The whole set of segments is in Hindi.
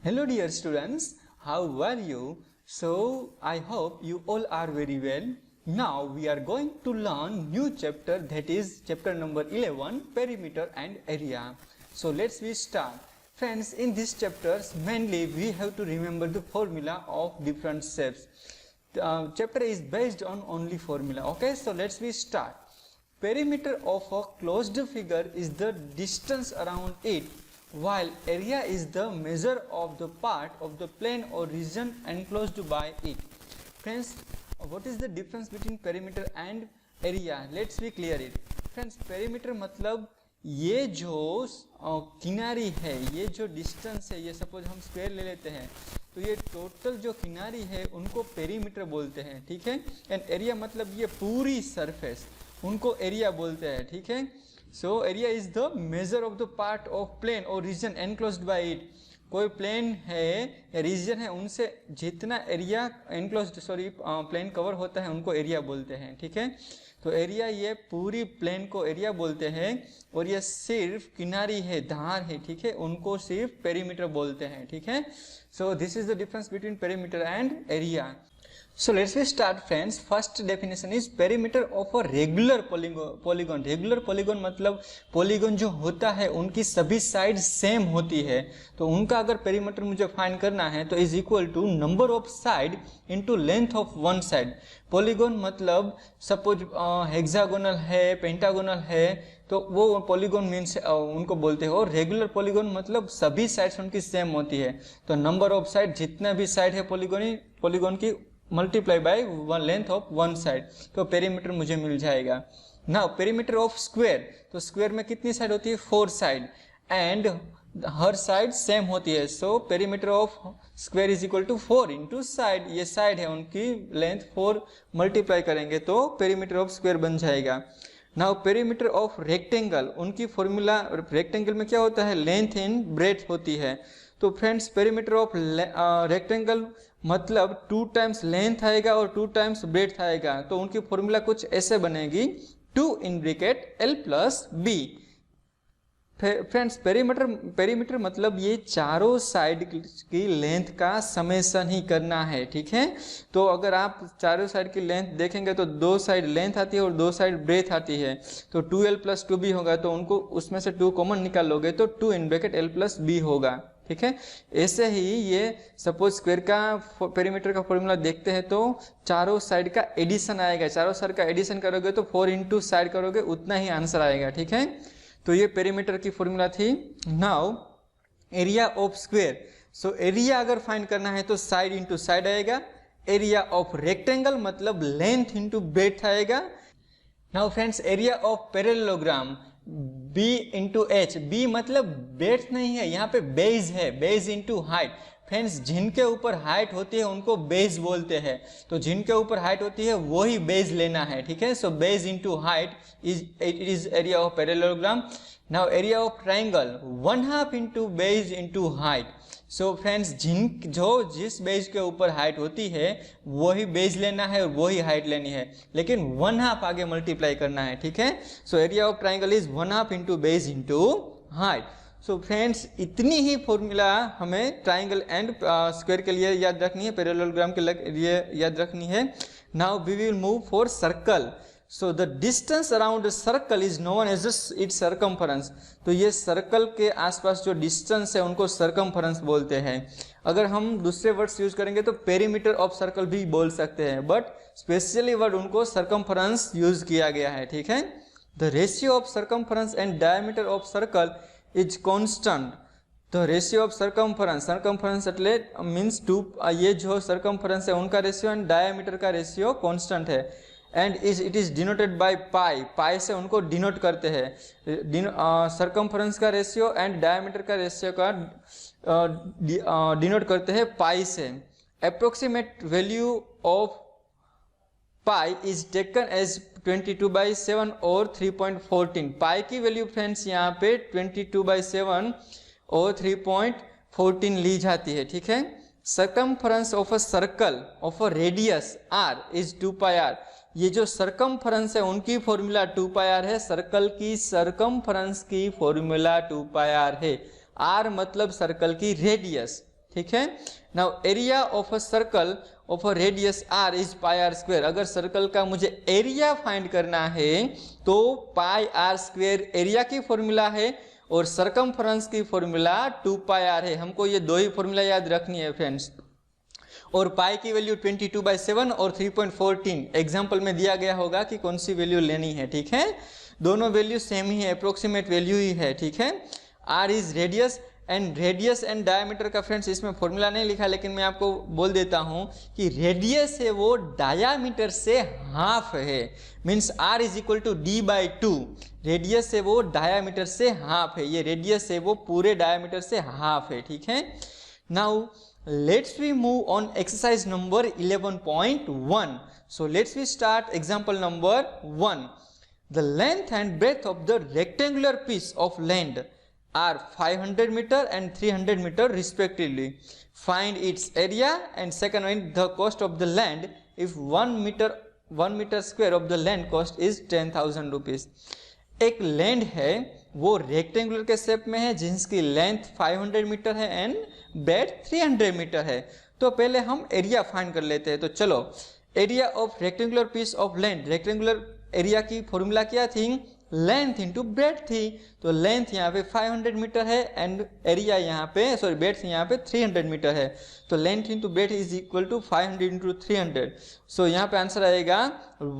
Hello dear students, how are you? So I hope you all are very well. Now we are going to learn new chapter, that is chapter number 11, perimeter and area. So let's we start. Friends, in this chapters mainly we have to remember the formula of different shapes. The chapter is based on only formula. Okay, so let's we start. Perimeter of a closed figure is the distance around it, while area is the measure of the part of the plane or region enclosed by it. Friends, what is the difference between perimeter and area? Let's be clear it. Friends, perimeter मतलब ये जो किनारी है, ये जो डिस्टेंस है, ये सपोज हम स्क्वायर ले लेते हैं तो ये टोटल जो किनारी है उनको पेरीमीटर बोलते हैं, ठीक है। एंड एरिया मतलब ये पूरी सरफेस, उनको एरिया बोलते हैं, ठीक है। So area is the measure of the part of plane और रीजन एनक्लोज्ड बाय इट। कोई प्लेन है या रीजन है, उनसे जितना एरिया एनक्लोज्ड प्लेन कवर होता है उनको एरिया बोलते हैं, ठीक है। तो एरिया ये पूरी प्लेन को एरिया बोलते हैं, और ये सिर्फ किनारी है, धार है, ठीक है, उनको सिर्फ पेरीमीटर बोलते हैं, ठीक है। So this is the difference between perimeter and area. So let's start friends. First definition is perimeter of a regular polygon. Regular polygon मतलब polygon जो होता है उनकी सभी साइड सेम होती है, तो उनका अगर पेरीमीटर मुझे फाइंड करना है तो is equal to number of side into length of one side. Polygon मतलब सपोज हेक्सागोनल है, पेंटागोनल है, तो वो पॉलीगॉन मीन्स उनको बोलते हो. रेगुलर पॉलीगॉन मतलब सभी साइड्स उनकी सेम होती है, तो नंबर ऑफ साइड जितना भी साइड है पॉलीगॉन की multiply by one length of one side, तो पेरीमीटर मुझे मिल जाएगा. नाउ पेरीमीटर ऑफ स्क्वायर, तो स्क्वायर में कितनी साइड होती है? 4 साइड, एंड हर साइड सेम होती है. So perimeter of square is equal to 4 into side. ये साइड है उनकी लेंथ 4 मल्टीप्लाई करेंगे तो पेरीमीटर ऑफ स्क्वायर बन जाएगा. नाउ पेरीमीटर ऑफ रेक्टेंगल, उनकी फॉर्मूला, रेक्टेंगल में क्या होता है? लेंथ इन ब्रेथ होती है. तो फ्रेंड्स पेरीमीटर ऑफ रेक्टेंगल मतलब 2 टाइम्स लेंथ आएगा और 2 टाइम्स ब्रेथ आएगा, तो उनकी फॉर्मूला कुछ ऐसे बनेगी 2 in bracket L plus B. Friends perimeter मतलब ये चारों साइड की लेंथ का समेशन ही करना है, ठीक है. तो अगर आप चारों साइड की लेंथ देखेंगे तो 2 साइड लेंथ आती है और 2 साइड ब्रेथ आती है, तो 2L प्लस 2B होगा, तो उनको उसमें से 2 कॉमन निकाल लोगे तो 2 in bracket L plus B होगा, ठीक है. ऐसे ही ये सपोज स्क्वायर का पेरीमीटर का फॉर्मूला देखते हैं तो चारों साइड का एडिशन आएगा. चारों साइड का एडिशन करोगे तो 4 इंटू साइड करोगे उतना ही आंसर आएगा, ठीक है. तो ये पेरीमीटर की फॉर्मूला थी. Now area of square, so area अगर फाइंड करना है तो साइड इंटू साइड आएगा. एरिया ऑफ रेक्टेंगल मतलब लेंथ इंटू ब्रेथ आएगा. Now friends area of parallelogram, B into H. B मतलब ब्रेथ नहीं है, यहाँ पे बेस है, बेस इंटू हाइट. फ्रेंड्स जिनके ऊपर हाइट होती है उनको बेस बोलते हैं, तो जिनके ऊपर हाइट होती है वही बेस लेना है, ठीक है. So base into height is area of parallelogram. Now area of triangle 1/2 into base into height. So friends जिस बेस के ऊपर हाइट होती है वही बेस लेना है और वही हाइट लेनी है, लेकिन 1/2 आगे मल्टीप्लाई करना है, ठीक है. So area of triangle is 1/2 into base into height. So friends इतनी ही फॉर्मूला हमें ट्राइंगल एंड स्क्वायर के लिए याद रखनी है, पैरेललोग्राम के लिए याद रखनी है. Now we will move for circle. So the distance around circle is known as its circumference. तो ये सर्कल के आसपास जो डिस्टेंस है उनको सर्कमफरेंस बोलते हैं. अगर हम दूसरे वर्ड्स यूज करेंगे तो पेरीमीटर ऑफ सर्कल भी बोल सकते हैं, बट स्पेशली वर्ड उनको सर्कमफरेंस यूज किया गया है, ठीक है. The ratio of circumference and diameter of circle is constant. The ratio of circumference એટલે मीन्स 2, ये जो सर्कमफरेंस है उनका रेशियो एंड डायमीटर का रेशियो कांस्टेंट है. And it is denoted by pi. Pi से उनको डिनोट करते हैं. सर्कमफरेंस का रेशियो एंड डायमीटर का रेशियो का डिनोट करते हैं पाई से. Approximate value of pi is taken as 22/7 और 3.14. पाई की वैल्यू फ्रेंड्स यहाँ पे 22/7 और 3.14 ली जाती है, ठीक है. Circumference of a circle of a radius r is 2πr. ये जो सर्कमफरेंस है उनकी फॉर्मूला 2πr है, सर्कल की सर्कमफरेंस की फॉर्मूला 2πr है. r मतलब सर्कल की रेडियस, ठीक है। Now area of a circle of a radius r is pi R square. अगर सर्कल का मुझे एरिया फाइंड करना है तो पाई आर स्क्वायर एरिया की फॉर्मूला है और सरकमफ्रेंस की फॉर्मूला 2 पाई आर है। हमको ये दो ही फॉर्मूला याद रखनी है फ्रेंड्स। और पाई की वैल्यू 22/7 और 3.14 एग्जाम्पल में दिया गया होगा कि कौन सी वैल्यू लेनी है, ठीक है। दोनों वैल्यू सेम ही है, अप्रोक्सीमेट वैल्यू ही है, ठीक है। R is radius and diameter का फ्रेंड्स इसमें फॉर्मूला नहीं लिखा, लेकिन मैं आपको बोल देता हूं कि रेडियस है वो डायामीटर से हाफ है, means R is equal to d/2। Radius है वो डायामीटर से हाफ है, ये रेडियस है वो पूरे डायामीटर से हाफ है, ठीक है। Now let's we move on exercise number 11.1. So let's we start example number 1. The length and breadth of the rectangular piece of land are 500 meter and 300 meter respectively. Find its area and second one the cost of the land if 1 meter square of the land cost is 10,000 rupees. एक लैंड है वो रेक्टेंगुलर के शेप में है जिसकी लेंथ 500 मीटर है एंड ब्रेड्थ 300 मीटर है। तो पहले हम एरिया फाइंड कर लेते हैं। तो चलो, area of rectangular piece of land, rectangular area की फॉर्मूला क्या थी, लेंथ इंटू ब्रेड्थ थी। तो लेंथ यहाँ पे 500 मीटर है एंड एरिया यहाँ पे ब्रेड्थ यहाँ पे 300 मीटर है। तो length into breadth is equal to 500 into 300। सो यहाँ पे आंसर आएगा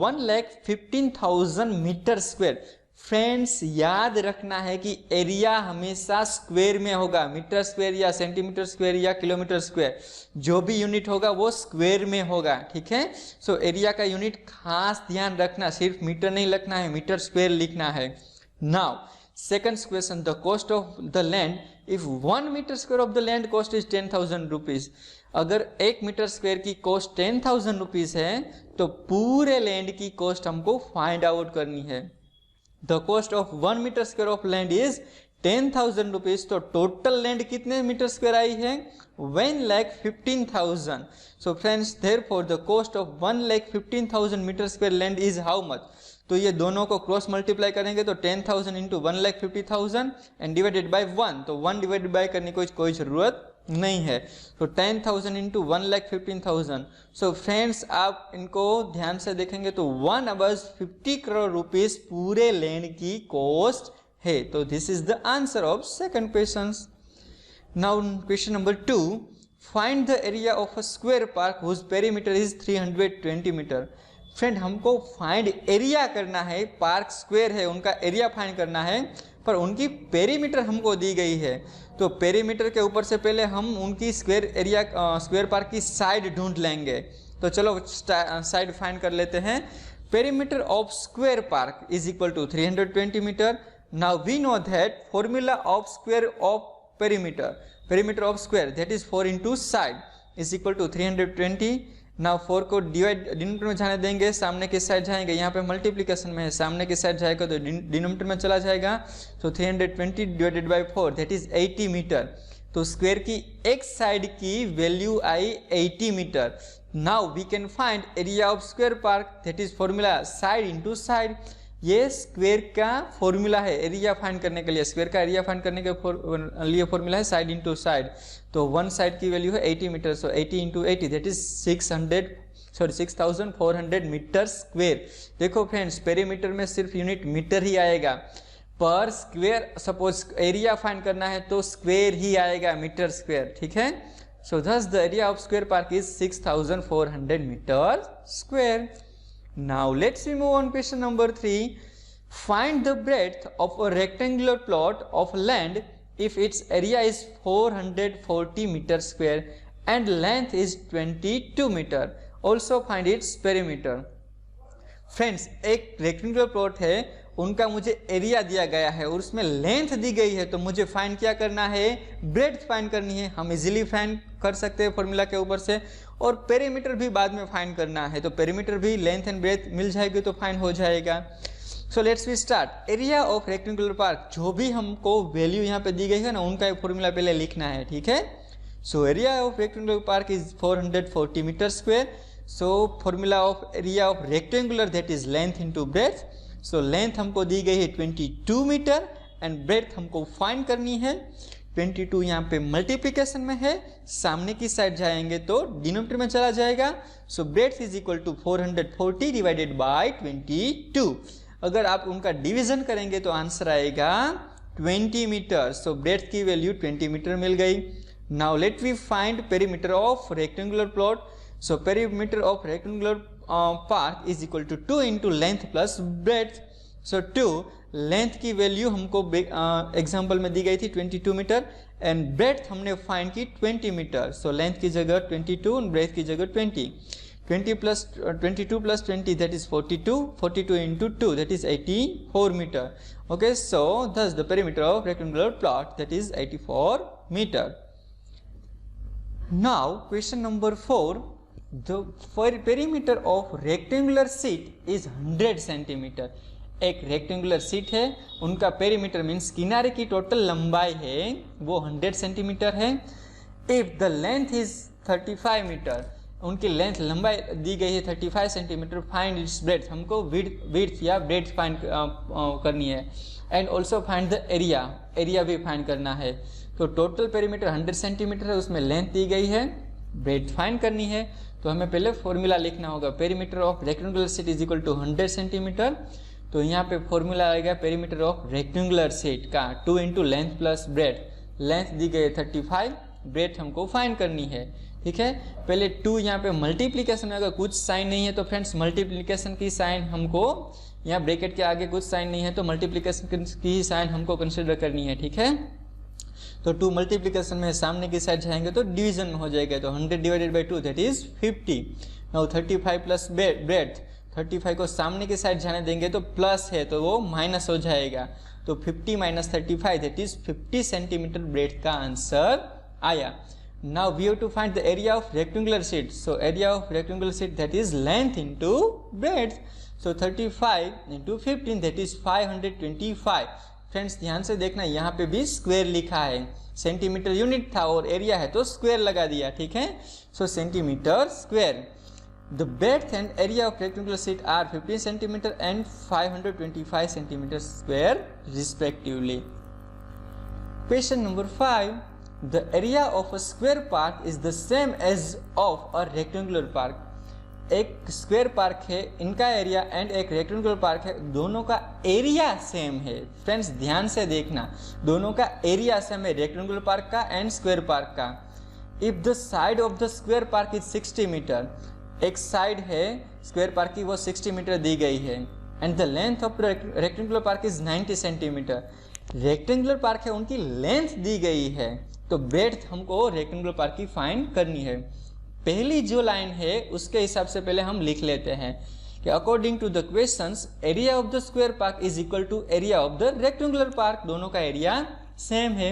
1,15,000 मीटर स्क्वायर। फ्रेंड्स याद रखना है कि एरिया हमेशा स्क्वायर में होगा, मीटर स्क्वायर या सेंटीमीटर स्क्वायर या किलोमीटर स्क्वायर, जो भी यूनिट होगा वो स्क्वायर में होगा, ठीक है। सो एरिया का यूनिट खास ध्यान रखना, सिर्फ मीटर नहीं लिखना है, मीटर स्क्वायर लिखना है। Now second question, the cost of the land if 1 metre square of the land cost is 10,000 rupees. अगर 1 मीटर स्क्वायर की कॉस्ट 10,000 रुपीज है तो पूरे लैंड की कॉस्ट हमको फाइंड आउट करनी है। The cost of 1 meter square of land is 10,000 rupees। तो टोटल लैंड कितने मीटर स्क्वायर आई है, 1,15,000। So friends therefore the cost of 1,15,000 metre square land is how much. तो ये दोनों को क्रॉस मल्टीप्लाई करेंगे तो 10,000 इंटू 1,50,000 एंड डिवाइडेड बाई 1। तो 1 डिवाइडेड बाई करने की कोई जरूरत नहीं है। तो 10,000 इंटू 1,15,000। सो फ्रेंड्स आप इनको ध्यान से देखेंगे तो 1/50 करोड़ रुपीस पूरे लैंड की कॉस्ट है। तो this is the answer of second question. Now question number 2, find the area of a square park whose perimeter is 320 metre. Friend हमको फाइंड एरिया करना है, पार्क स्क्वायर है उनका एरिया फाइंड करना है, पर उनकी पेरीमीटर हमको दी गई है। तो पेरीमीटर के ऊपर से पहले हम उनकी स्क्वायर पार्क की साइड ढूंढ लेंगे। तो चलो साइड फाइंड कर लेते हैं। Perimeter of square park is equal to 320 metre. Now we know that formula of square of perimeter of square that is 4 into side is equal to 320। Now 4 को डिनोमिनेटर में जाने देंगे, सामने की साइड जाएंगे, यहाँ पे मल्टीप्लिकेशन में है, सामने की साइड जाएगा तो डिनोमिनेटर में चला जाएगा। तो 320 divided by 4 that is 80 metre. तो स्क्वायर की एक साइड की वैल्यू आई 80 metre. Now we can find area of square park that is formula side into side. ये स्क्वायर का फॉर्मूला है एरिया फाइंड करने के लिए, स्क्वायर का एरिया फाइंड करने के लिए फॉर्मूला है साइड इंटू साइड। तो वन साइड की वैल्यू है 80 metre. So 80 into 80 that is 6,400 metre square. देखो फ्रेंड्स पेरीमीटर में सिर्फ यूनिट मीटर ही आएगा, पर स्क्वायर सपोज एरिया फाइंड करना है तो स्क्वायर ही आएगा, मीटर स्क्वायर, ठीक है। सो thus the area of square park is 6,400 meter square. Now let's move on question number 3. Find the breadth of a rectangular plot of land if its area is 440 meter square and length is 22 meter. Also find its perimeter. Friends एक रेक्टेंगुलर प्लॉट है, उनका मुझे एरिया दिया गया है और उसमें लेंथ दी गई है, तो मुझे फाइंड क्या करना है, ब्रेड्थ फाइंड करनी है। हम इजीली फाइंड कर सकते हैं फॉर्मूला के ऊपर से, और पेरीमीटर भी बाद में फाइंड करना है। तो पेरीमीटर भी लेंथ एंड ब्रेड्थ मिल जाएगी तो फाइंड हो जाएगा। So let's we start. Area of rectangular park, जो भी हमको वैल्यू यहाँ पे दी गई है ना, उनका फॉर्मूला पहले लिखना है, ठीक है। So area of rectangular park is 440 metre square. So formula of area of rectangular that is length into breadth. So length हमको दी गई है 22 मीटर एंड breadth हमको फाइंड करनी है 22 यहाँ पे मल्टीप्लिकेशन में है, सामने की साइड जाएंगे तो डिनोमिनेटर में चला जाएगा। So breadth is equal to 440 divided by 22। अगर आप उनका डिवीजन करेंगे तो आंसर आएगा 20 मीटर। सो ब्रेड्थ की वैल्यू 20 मीटर मिल गई। Now let we find perimeter of rectangular plot. So perimeter of rectangular park is equal to 2 into length plus breadth. So 2 length की वैल्यू हमको एग्जाम्पल में दी गई थी 22 मीटर एंड ब्रेड्थ हमने फाइंड की 20 मीटर। सो लेंथ की जगह 22 और ब्रेड्थ की जगह 20। 22 plus 20 that is 42, 42 into 2 that is 84 meter. Okay, so thus the perimeter of rectangular plot that is 84 meter. Now question number 4, the perimeter of rectangular sheet is 100 centimeter. एक रेक्टेंगुलर सीट है, उनका पेरीमीटर मीन्स किनारे की टोटल लंबाई है वो 100 सेंटीमीटर है। If the length is 35 metre, उनकी लेंथ लंबाई दी गई है 35 सेंटीमीटर, फाइंड इट्स ब्रेड्थ, हमको विड्थ या ब्रेड्थ फाइंड करनी है and also find the area, area भी फाइंड करना है। तो टोटल पेरीमीटर 100 सेंटीमीटर है, उसमें लेंथ दी गई है, ब्रेड्थ फाइंड करनी है। तो हमें पहले फॉर्मूला लिखना होगा, perimeter of rectangular sheet is equal to 100 centimetre. तो यहाँ पे फॉर्मूला आएगा पेरीमीटर ऑफ रेक्टेंगुलर सीट का 2 into length plus breadth. Length दी गई है 35, ब्रेड्थ हमको फाइंड करनी है। ठीक है, पहले 2 यहाँ पे मल्टीप्लीकेशन में, अगर कुछ साइन नहीं है तो फ्रेंड्स मल्टीप्लीकेशन की साइन हमको, यहाँ ब्रैकेट के आगे कुछ साइन नहीं है तो मल्टीप्लीकेशन की साइन हमको कंसिडर करनी है। ठीक है, तो 2 मल्टीप्लीकेशन में सामने की साइड जाएंगे तो डिवीजन में हो जाएगा, तो 100 divided by 2 that is 50। Now 35 plus breadth, 35 को सामने की साइड जाने देंगे तो प्लस है तो वो माइनस हो जाएगा, तो 50 minus 35 that is 50 centimetre breadth का आंसर आया। Now we have to find the area of rectangular sheet. So area of rectangular sheet that is length into breadth. So 35 into 15 that is 525. Friends ध्यान से देखना, यहाँ पे भी स्क्वायर लिखा है, सेंटीमीटर यूनिट था और एरिया है तो स्क्वायर लगा दिया। ठीक है, so centimetre square. The breadth and area of rectangular sheet are 15 centimeter and 525 centimeter square respectively. Question number 5. The area of a square park is the same as of a rectangular park. एक स्क्वायर पार्क है, इनका एरिया एंड एक रेक्टेंगुलर पार्क है, दोनों का एरिया सेम है। फ्रेंड्स ध्यान से देखना, दोनों का एरिया सेम है, रेक्टेंगुलर पार्क का एंड स्क्वायर पार्क का। If the side of the square park is 60 metre, एक साइड है स्क्वायर पार्क की वो 60 मीटर दी गई है and the length of rectangular park is 90 centimetre. Rectangular park है, उनकी लेंथ दी गई है, तो ब्रेड्थ हमको रेक्टेंगुलर पार्क की फाइंड करनी है। पहली जो लाइन है उसके हिसाब से पहले हम लिख लेते हैं कि according to the questions area of the square park is equal to area of the rectangular park, दोनों का एरिया सेम है।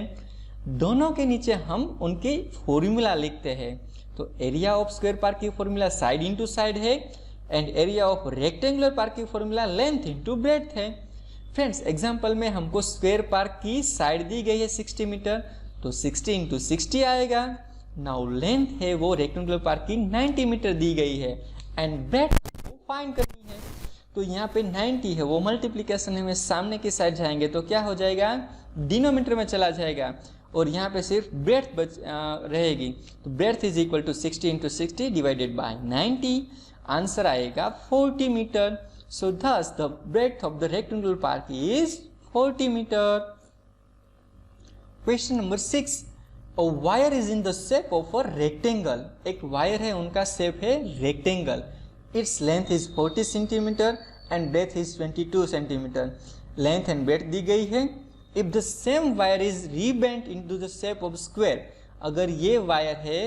दोनों के नीचे हम उनकी फॉर्मूला लिखते हैं, तो एरिया ऑफ स्क्वायर पार्क की फॉर्मूला साइड इंटू साइड है and area of rectangular park की फॉर्मूला लेंथ इंटू ब्रेड्थ है। फ्रेंड्स एग्जाम्पल में हमको स्क्वायर पार्क की साइड दी गई है 60 मीटर, तो 60 इंटू 60 आएगा। नाउ लेंथ है वो रेक्टेंगुलर पार्क की 90 मीटर दी गई है एंड ब्रेड्थ को फाइंड करनी है, तो यहाँ पे 90 है वो मल्टीप्लिकेशन है, में सामने की साइड जाएंगे तो क्या हो जाएगा, डिनोमीटर में चला जाएगा और यहाँ पे सिर्फ ब्रेड्थ बच रहेगी, तो breadth is equal to 60 into 60 divided by 90, answer आएगा 40 metre. So thus the breadth of the rectangular park is 40 metre. Question number 6, a wire is in the shape of a rectangle, एक वायर है उनका शेप है rectangle, its length is 40 centimeter and breadth is 22 centimeter, length and breadth दी गई है। if the same wire is rebent into the shape of square, अगर ये वायर है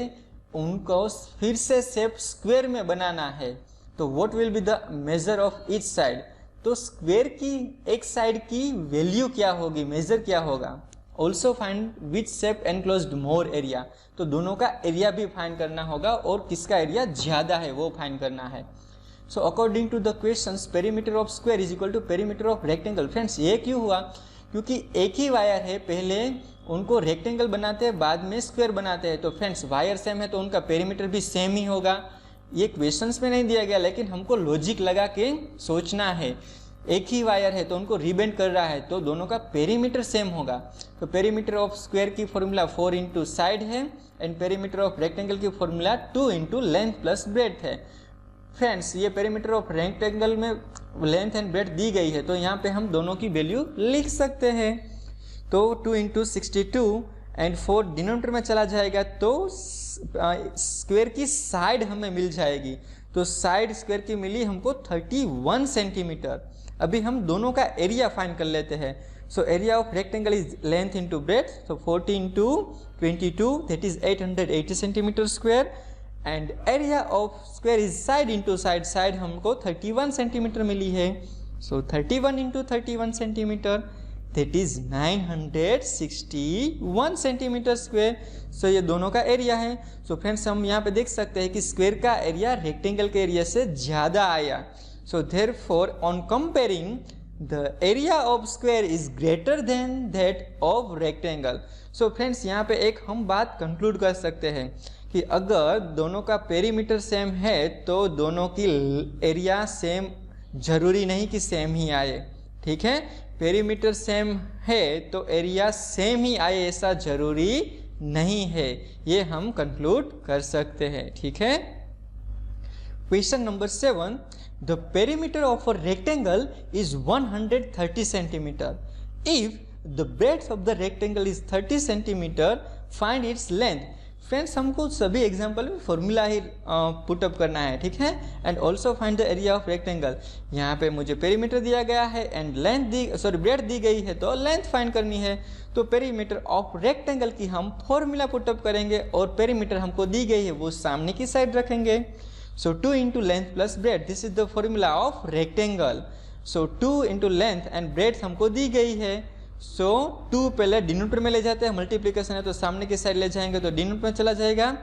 उनको फिर से शेप स्क्वायर में बनाना है तो what will be the measure of each side, तो स्क्वायर की एक साइड की वैल्यू क्या होगी, मेजर क्या होगा। Also find which shape enclosed more area, तो दोनों का एरिया भी फाइंड करना होगा और किसका एरिया ज्यादा है वो फाइंड करना है। So according to the questions perimeter of square is equal to perimeter of rectangle. Friends ये क्यों हुआ, क्योंकि एक ही वायर है, पहले उनको रेक्टेंगल बनाते हैं बाद में स्क्वायर बनाते हैं, तो फ्रेंड्स वायर सेम है तो उनका पेरीमीटर भी सेम ही होगा। ये क्वेश्चंस में नहीं दिया गया लेकिन हमको लॉजिक लगा के सोचना है, एक ही वायर है तो उनको रिबेंड कर रहा है तो दोनों का पेरीमीटर सेम होगा। तो पेरीमीटर ऑफ स्क्वायर की फॉर्मूला 4 इंटू साइड है एंड पेरीमीटर ऑफ रेक्टेंगल की formula 2 into length plus breadth है। फ्रेंड्स ये पेरीमीटर ऑफ रेक्टेंगल में लेंथ एंड ब्रेड्थ दी गई है तो यहाँ पे हम दोनों की वैल्यू लिख सकते हैं। तो 2 इंटू 62 एंड 4 डिनोमिनेटर में चला जाएगा तो स्क्वायर की साइड हमें मिल जाएगी। तो साइड स्क्वायर की मिली हमको 31 सेंटीमीटर। अभी हम दोनों का एरिया फाइंड कर लेते हैं। So area of rectangle is length into breadth, so 40 into 22 that is 880 centimetre square and area of square is side into side, side हमको 31 सेंटीमीटर मिली है। So 31 into 31 centimetre that is 961 centimetre square. So ये दोनों का एरिया है। सो फ्रेंड्स हम यहाँ पे देख सकते हैं कि स्क्वायर का एरिया रेक्टेंगल के एरिया से ज़्यादा आया। So therefore on comparing the area of square is greater than that of rectangle. So friends यहाँ पे एक हम बात कंक्लूड कर सकते हैं कि अगर दोनों का पेरीमीटर सेम है तो दोनों की एरिया सेम जरूरी नहीं कि सेम ही आए। ठीक है, पेरीमीटर सेम है तो एरिया सेम ही आए ऐसा जरूरी नहीं है, ये हम कंक्लूड कर सकते हैं। ठीक है। Question number 7, the perimeter of a rectangle is 130 centimeter. If the breadth of the rectangle is 30 centimeter, find its length. Friends हमको सभी एग्जाम्पल में फॉर्मूला ही पुटअप करना है। ठीक है, and also find the area of rectangle. यहाँ पे मुझे पेरीमीटर दिया गया है एंड लेंथ ब्रेड्थ दी गई है तो लेंथ फाइंड करनी है। तो पेरीमीटर ऑफ रेक्टेंगल की हम फॉर्मूला पुटअप करेंगे और पेरीमीटर हमको दी गई है वो सामने की साइड रखेंगे। So 2 into length plus breadth, this is the formula of rectangle. So 2 into length and breadth हमको दी गई है। So 2 पहले डिनोमिनेटर में ले जाते हैं, मल्टीप्लिकेशन है तो सामने की साइड ले जाएंगे तो डिनोमिनेटर में चला जाएगा।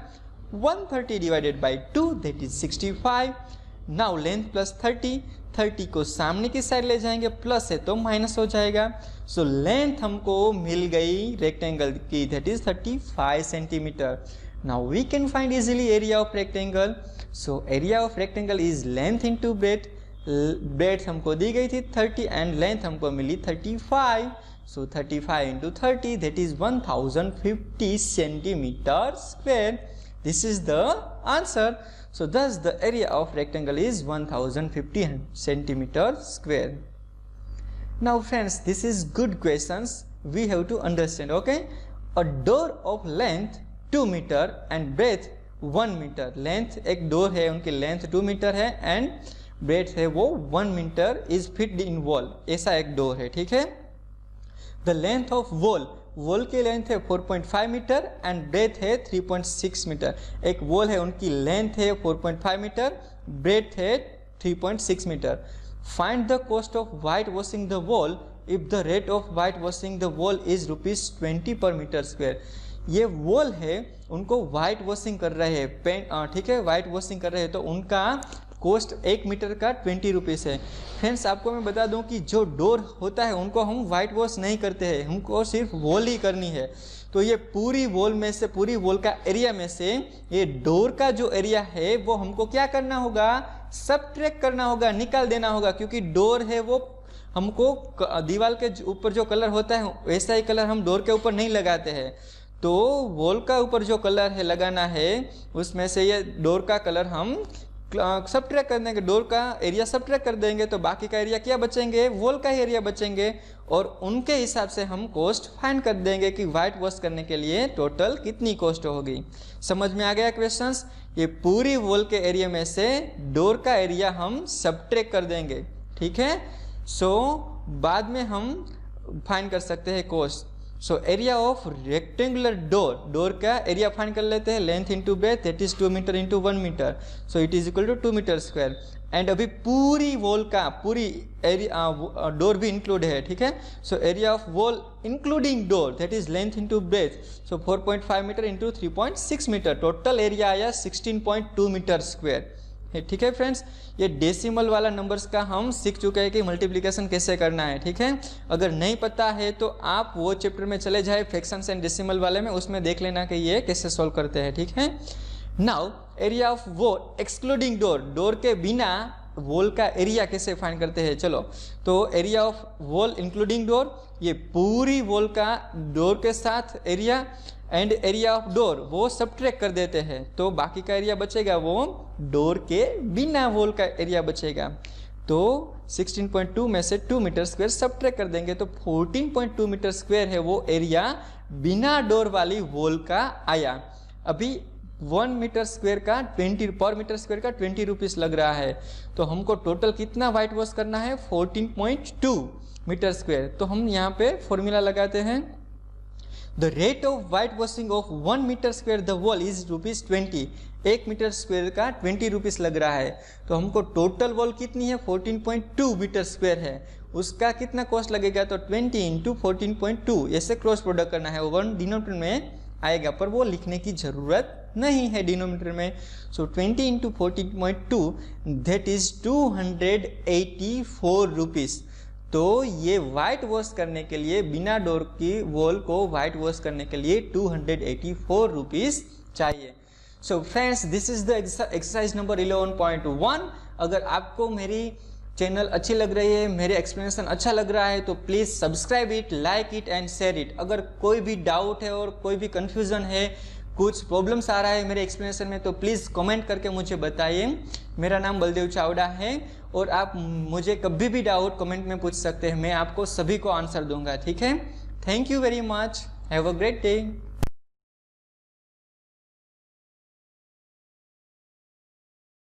130 divided by 2 that is 65. Now length plus 30 को सामने की साइड ले जाएंगे, प्लस है तो माइनस हो जाएगा। So length हमको मिल गई रेक्टेंगल की that is 35 centimetre. Now we can find easily area of rectangle. So area of rectangle is length into breadth. Breadth हमको दी गई थी 30 and length हमको मिली 35. So 35 into 30 that is 1050 centimeter square. This is the answer. So thus the area of rectangle is 1050 centimeter square. Now friends, this is good questions. We have to understand. Okay, a door of length 2 metre and breadth 1 metre. Length एक डोर है उनकी लेंथ 2 मीटर है एंड ब्रेथ है वो 1 metre is fit in wall, ऐसा एक डोर है। ठीक है। द लेंथ ऑफ वॉल की लेंथ है 4.5 मीटर एंड ब्रेथ है 3.6 मीटर। एक वॉल है उनकी लेंथ है 4.5 मीटर, ब्रेथ है 3.6 metre. Find the cost of white washing the wall if the rate of white washing the wall is ₹20 per metre square. ये वॉल है उनको वाइट वॉशिंग कर रहे हैं, पेंट ठीक है, वाइट वॉशिंग कर रहे हैं तो उनका कॉस्ट 1 मीटर का 20 रुपीज़ है। फ्रेंड्स आपको मैं बता दूं कि जो डोर होता है उनको हम वाइट वॉश नहीं करते हैं, हमको सिर्फ वॉल ही करनी है। तो ये पूरी वॉल में से, पूरी वॉल का एरिया में से ये डोर का जो एरिया है वो हमको क्या करना होगा, सबट्रैक्ट करना होगा, निकाल देना होगा। क्योंकि डोर है वो हमको दीवार के ऊपर जो कलर होता है वैसा ही कलर हम डोर के ऊपर नहीं लगाते हैं। तो वॉल का ऊपर जो कलर है लगाना है उसमें से ये डोर का कलर हम सबट्रैक्ट कर देंगे, डोर का एरिया सबट्रैक्ट कर देंगे तो बाकी का एरिया क्या बचेंगे, वॉल का ही एरिया बचेंगे और उनके हिसाब से हम कॉस्ट फाइंड कर देंगे कि वाइट वॉश करने के लिए टोटल कितनी कॉस्ट होगी। समझ में आ गया क्वेश्चंस? ये पूरी वॉल के एरिया में से डोर का एरिया हम सबट्रैक्ट कर देंगे। ठीक है। सो बाद में हम फाइंड कर सकते हैं cost. So area of rectangular door का एरिया फाइंड कर लेते हैं, length into breadth that is 2 metre into 1 metre, so it is equal to 2 metre square. And अभी पूरी वॉल का पूरी एरिया डोर भी इंक्लूड है। ठीक है। So area of wall including door that is length into breadth, so 4.5 metre into 3.6 metre, total area आया 16.2 मीटर स्क्वायर। ठीक है फ्रेंड्स, ये डेसिमल वाला नंबर्स का हम सीख चुके हैं कि मल्टीप्लिकेशन कैसे करना है। ठीक है। अगर नहीं पता है तो आप वो चैप्टर में चले जाए फ्रैक्शंस एंड डेसिमल वाले में, उसमें देख लेना कि ये कैसे सॉल्व करते हैं। ठीक है। Now area of wall excluding door, door के बिना वॉल का एरिया कैसे फाइंड करते हैं, चलो। तो area of wall including door, ये पूरी वॉल का डोर के साथ area, and area of door वो सब्ट्रैक्ट कर देते हैं, तो बाकी का एरिया बचेगा वो डोर के बिना वॉल का एरिया बचेगा। तो 16.2 में से 2 मीटर स्क्वायर सब्ट्रैक्ट कर देंगे तो 14.2 मीटर स्क्वायर है वो एरिया बिना डोर वाली वॉल का आया। अभी 1 मीटर स्क्वायर का 20 पर मीटर स्क्वायर का 20 रुपीस लग रहा है, तो हमको टोटल कितना वाइट वॉश करना है 14.2 मीटर स्क्वायर। तो हम यहाँ पे फॉर्मूला लगाते हैं, the rate of white washing of 1 metre square the wall is ₹20। 1 metre square का 20 रुपीस लग रहा है, तो हमको टोटल वॉल कितनी है 14.2 मीटर स्क्वायर है, उसका कितना कॉस्ट लगेगा, तो 20 इंटू 14.2 ऐसे क्रॉस प्रोडक्ट करना है, 1 डिनोमिनेटर में आएगा, पर वो लिखने की जरूरत नहीं है डिनोमिनेटर में। सो 20 इंटू 14.2 दैट इज 284 रुपीस। तो ये वाइट वॉश करने के लिए, बिना डोर की वॉल को वाइट वॉश करने के लिए 284 रुपीस चाहिए। So friends, this is the exercise number 11.1। अगर आपको मेरी चैनल अच्छी लग रही है, मेरे एक्सप्लेनेशन अच्छा लग रहा है, तो please subscribe it, like it and share it. अगर कोई भी डाउट है और कोई भी कन्फ्यूज़न है, कुछ प्रॉब्लम्स आ रहा है मेरे एक्सप्लेनेशन में, तो प्लीज़ कमेंट करके मुझे बताइए। मेरा नाम बलदेव चावड़ा है और आप मुझे कभी भी डाउट कमेंट में पूछ सकते हैं, मैं आपको सभी को आंसर दूंगा, ठीक है। Thank you very much, have a great day.